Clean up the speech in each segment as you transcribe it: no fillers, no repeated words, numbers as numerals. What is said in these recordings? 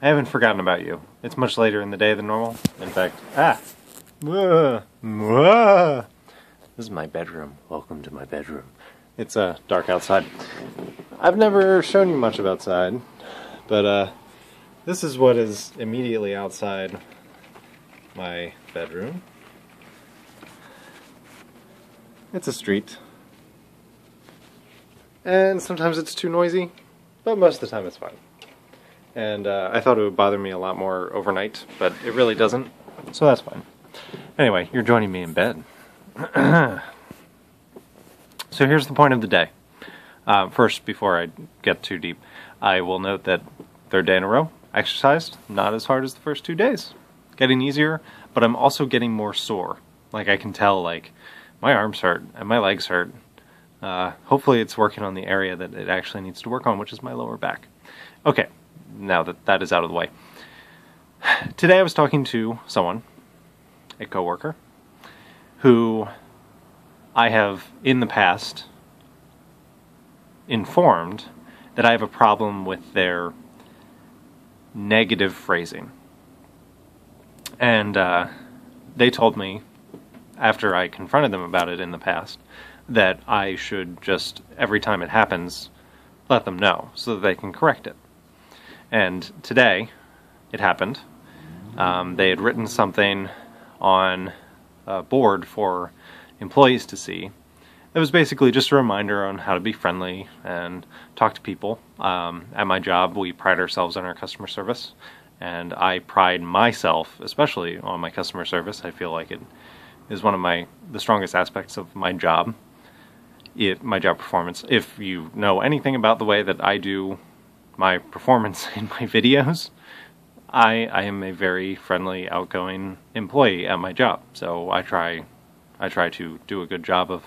I haven't forgotten about you. It's much later in the day than normal. In fact, this is my bedroom. Welcome to my bedroom. It's dark outside. I've never shown you much of outside, but this is what is immediately outside my bedroom. It's a street. And sometimes it's too noisy, but most of the time it's fine. And I thought it would bother me a lot more overnight, but it really doesn't, so that's fine. Anyway, you're joining me in bed. So here's the point of the day. First, before I get too deep, I will note that third day in a row, exercised, not as hard as the first 2 days. Getting easier, but I'm also getting more sore. Like I can tell, like, my arms hurt and my legs hurt. Hopefully it's working on the area that it actually needs to work on, which is my lower back. Okay, now that that is out of the way. Today I was talking to someone, a coworker, who I have in the past informed that I have a problem with their negative phrasing. And they told me, after I confronted them about it in the past, that I should just, every time it happens, let them know so that they can correct it. And today, it happened. They had written something on a board for employees to see. It was basically just a reminder on how to be friendly and talk to people. At my job, we pride ourselves on our customer service, and I pride myself, especially on my customer service. I feel like it is one of the strongest aspects of my job. My job performance. If you know anything about the way that I do my performance in my videos, I am a very friendly, outgoing employee at my job. So I try to do a good job of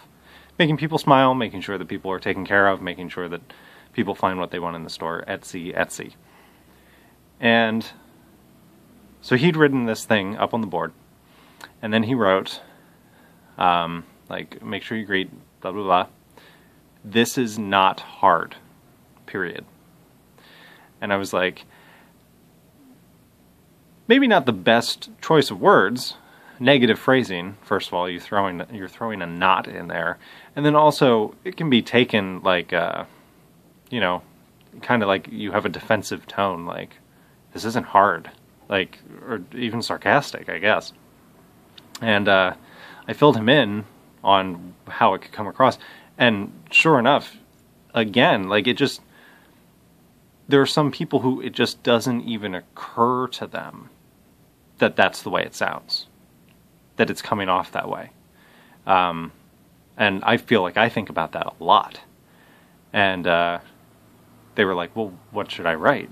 making people smile, making sure that people are taken care of, making sure that people find what they want in the store, etc. And so he'd written this thing up on the board, and then he wrote, like, make sure you greet, blah, blah, blah. This is not hard, period. And I was like, maybe not the best choice of words. Negative phrasing, first of all, you're throwing a not in there. And then also, it can be taken like, you know, kind of like you have a defensive tone, like, this isn't hard. Like, or even sarcastic, I guess. And I filled him in on how it could come across. And sure enough, again, like, there are some people who it just doesn't even occur to them that that's the way it sounds, that it's coming off that way. And I feel like I think about that a lot. And they were like, well, what should I write?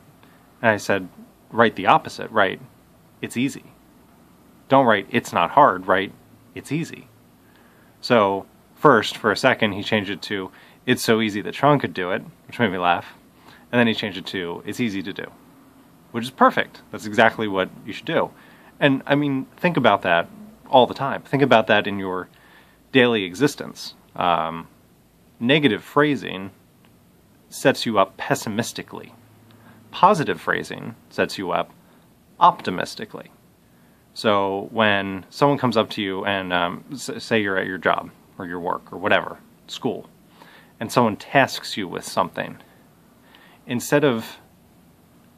And I said, write the opposite, write, it's easy. Don't write, it's not hard, write, it's easy. So first, for a second, he changed it to, it's so easy that Sean could do it, which made me laugh. And then he changed it to, it's easy to do, which is perfect. That's exactly what you should do. And, I mean, think about that all the time. Think about that in your daily existence. Negative phrasing sets you up pessimistically. Positive phrasing sets you up optimistically. So when someone comes up to you and, say you're at your job, or your work, or whatever, school, and someone tasks you with something, instead of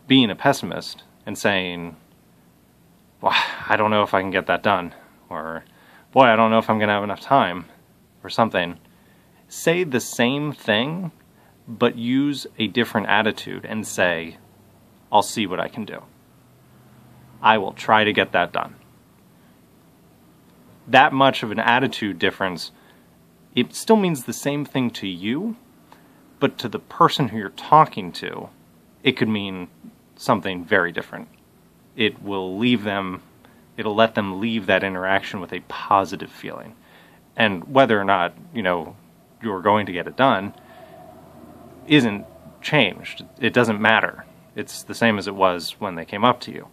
being a pessimist and saying, well, I don't know if I can get that done, or, boy, I don't know if I'm going to have enough time, or something, say the same thing, but use a different attitude and say, I'll see what I can do. I will try to get that done. That much of an attitude difference, it still means the same thing to you, but to the person who you're talking to, it could mean something very different. It'll let them leave that interaction with a positive feeling. And whether or not, you know, you're going to get it done isn't changed. It doesn't matter. It's the same as it was when they came up to you.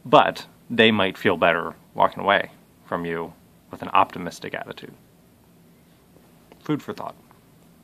But they might feel better walking away from you with an optimistic attitude. Food for thought.